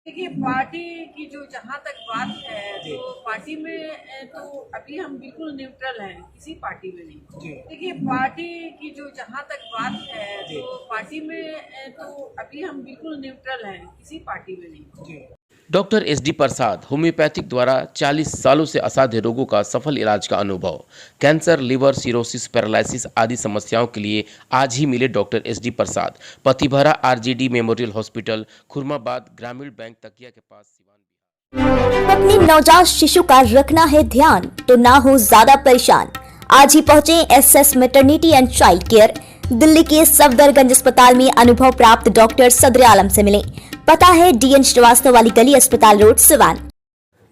देखिए, पार्टी की जो जहाँ तक बात है तो पार्टी में तो अभी हम बिल्कुल न्यूट्रल हैं, किसी पार्टी में नहीं। देखिए, पार्टी की जो जहाँ तक बात है तो पार्टी में तो अभी हम बिल्कुल न्यूट्रल हैं, किसी पार्टी में नहीं। डॉक्टर एसडी प्रसाद होम्योपैथिक द्वारा 40 सालों से असाध्य रोगों का सफल इलाज का अनुभव, कैंसर, लिवर, सिरोसिस, पैरालिसिस आदि समस्याओं के लिए आज ही मिले डॉक्टर एसडी प्रसाद, पतिभरा आरजेडी मेमोरियल हॉस्पिटल, खुरमाबाद, ग्रामीण बैंक तकिया के पास, सिवान। अपनी नवजात शिशु का रखना है ध्यान तो ना हो ज्यादा परेशान। आज ही पहुंचे SS maternity and child care, Delhi के सफदरगंज अस्पताल में अनुभव प्राप्त डॉक्टर सदर आलम से मिले। पता है डीएन श्रीवास्तव वाली गली, अस्पताल रोड, सिवान।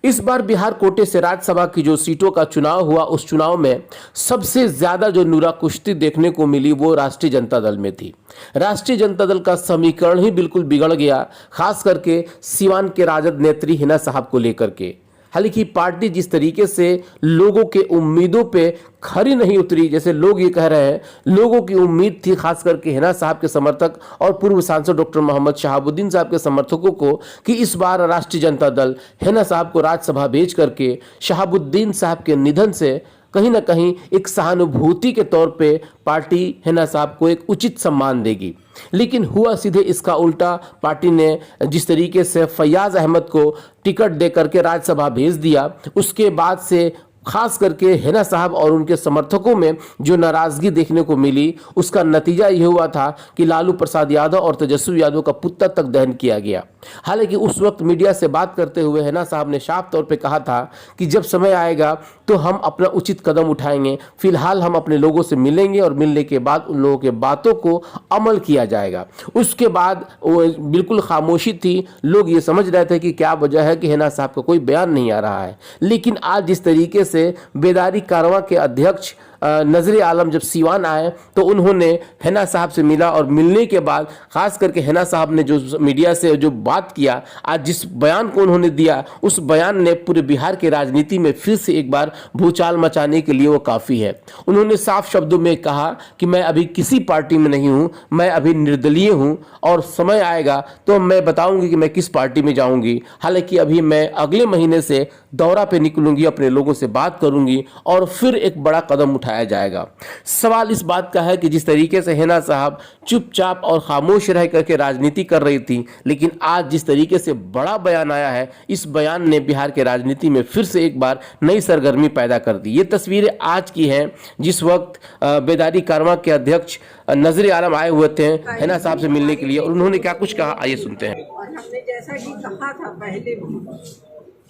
इस बार बिहार कोटे से राज्यसभा की जो सीटों का चुनाव हुआ, उस चुनाव में सबसे ज्यादा जो नूरा कुश्ती देखने को मिली वो राष्ट्रीय जनता दल में थी। राष्ट्रीय जनता दल का समीकरण ही बिल्कुल बिगड़ गया, खास करके सिवान के राजद नेत्री हिना साहब को लेकर के। हालांकि पार्टी जिस तरीके से लोगों के उम्मीदों पे खरी नहीं उतरी, जैसे लोग ये कह रहे हैं, लोगों की उम्मीद थी खास करके हिना साहब के समर्थक और पूर्व सांसद डॉक्टर मोहम्मद शहाबुद्दीन साहब के समर्थकों को कि इस बार राष्ट्रीय जनता दल हिना साहब को राज्यसभा भेज करके शहाबुद्दीन साहब के निधन से कहीं ना कहीं एक सहानुभूति के तौर पे पार्टी हिना साहब को एक उचित सम्मान देगी। लेकिन हुआ सीधे इसका उल्टा। पार्टी ने जिस तरीके से फैयाज अहमद को टिकट दे करके राज्यसभा भेज दिया, उसके बाद से खास करके हिना साहब और उनके समर्थकों में जो नाराजगी देखने को मिली, उसका नतीजा यह हुआ था कि लालू प्रसाद यादव और तेजस्वी यादव का पुतला तक दहन किया गया। हालांकि उस वक्त मीडिया से बात करते हुए हिना साहब ने साफ तौर पे कहा था कि जब समय आएगा तो हम अपना उचित कदम उठाएंगे, फिलहाल हम अपने लोगों से मिलेंगे और मिलने के बाद उन लोगों के बातों को अमल किया जाएगा। उसके बाद वो बिल्कुल खामोशी थी। लोग ये समझ रहे थे कि क्या वजह है कि हिना साहब का कोई बयान नहीं आ रहा है। लेकिन आज जिस तरीके से बेदारी कारवां के अध्यक्ष नजर आलम जब सिवान आए तो उन्होंने हिना साहब से मिला और मिलने के बाद खास करके हिना साहब ने जो मीडिया से जो बात किया, आज जिस बयान को उन्होंने दिया, उस बयान ने पूरे बिहार की राजनीति में फिर से एक बार भूचाल मचाने के लिए वो काफ़ी है। उन्होंने साफ शब्दों में कहा कि मैं अभी किसी पार्टी में नहीं हूँ, मैं अभी निर्दलीय हूँ और समय आएगा तो मैं बताऊँगी कि मैं किस पार्टी में जाऊँगी। हालांकि अभी मैं अगले महीने से दौरा पे निकलूंगी, अपने लोगों से बात करूंगी और फिर एक बड़ा कदम उठाया जाएगा। सवाल इस बात का है कि जिस तरीके से हिना साहब चुपचाप और खामोश रह करके राजनीति कर रही थी, लेकिन आज जिस तरीके से बड़ा बयान आया है, इस बयान ने बिहार के राजनीति में फिर से एक बार नई सरगर्मी पैदा कर दी। ये तस्वीरें आज की हैं जिस वक्त बेदारी कारवां के अध्यक्ष नजर आलम आए हुए थे हिना साहब से मिलने के लिए और उन्होंने क्या कुछ कहा, आइए सुनते हैं। और हमने जैसा कि कहा था पहले भी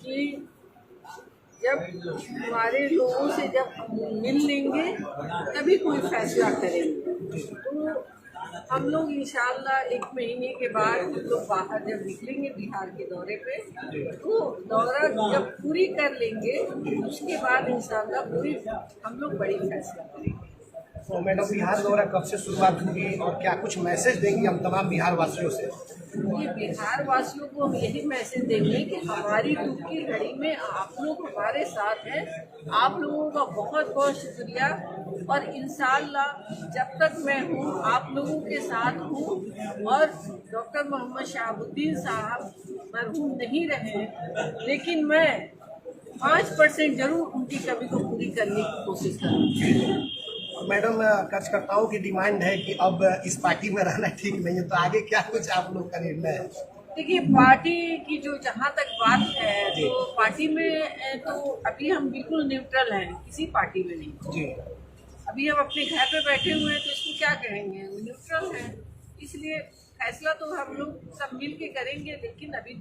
कि जब हमारे लोगों से जब हम मिल लेंगे तभी कोई फैसला करेंगे। तो हम लोग इंशाल्लाह 1 महीने के बाद हम लोग बाहर जब निकलेंगे बिहार के दौरे पे, तो दौरा जब पूरी कर लेंगे उसके बाद इंशाल्लाह पूरी हम लोग बड़ी फैसला करेंगे। तो मैडम, बिहार दौरा कब से शुरुआत होगी और क्या कुछ मैसेज देंगी हम तमाम बिहार वासियों से? ये बिहार वासियों को हम यही मैसेज देंगे कि हमारी दुख की घड़ी में आप लोग हमारे साथ हैं। आप लोगों का बहुत बहुत शुक्रिया और इंशाअल्लाह जब तक मैं हूँ आप लोगों के साथ हूँ। और डॉक्टर मोहम्मद शहाबुद्दीन साहब मरहूम नहीं रहे, लेकिन मैं 5% जरूर उनकी कमी को पूरी करने की कोशिश करूँगी। मैडम, कार्यकर्ताओं की डिमांड है कि अब इस पार्टी में रहना ठीक नहीं है, तो आगे क्या कुछ आप लोग का निर्णय है? देखिए, पार्टी की जो जहाँ तक बात है तो पार्टी में तो अभी हम बिल्कुल न्यूट्रल हैं, किसी पार्टी में नहीं। अभी हम अपने घर पे बैठे हुए हैं तो इसको क्या कहेंगे, न्यूट्रल हैं। इसलिए फैसला तो हम लोग सब मिल के करेंगे, लेकिन अभी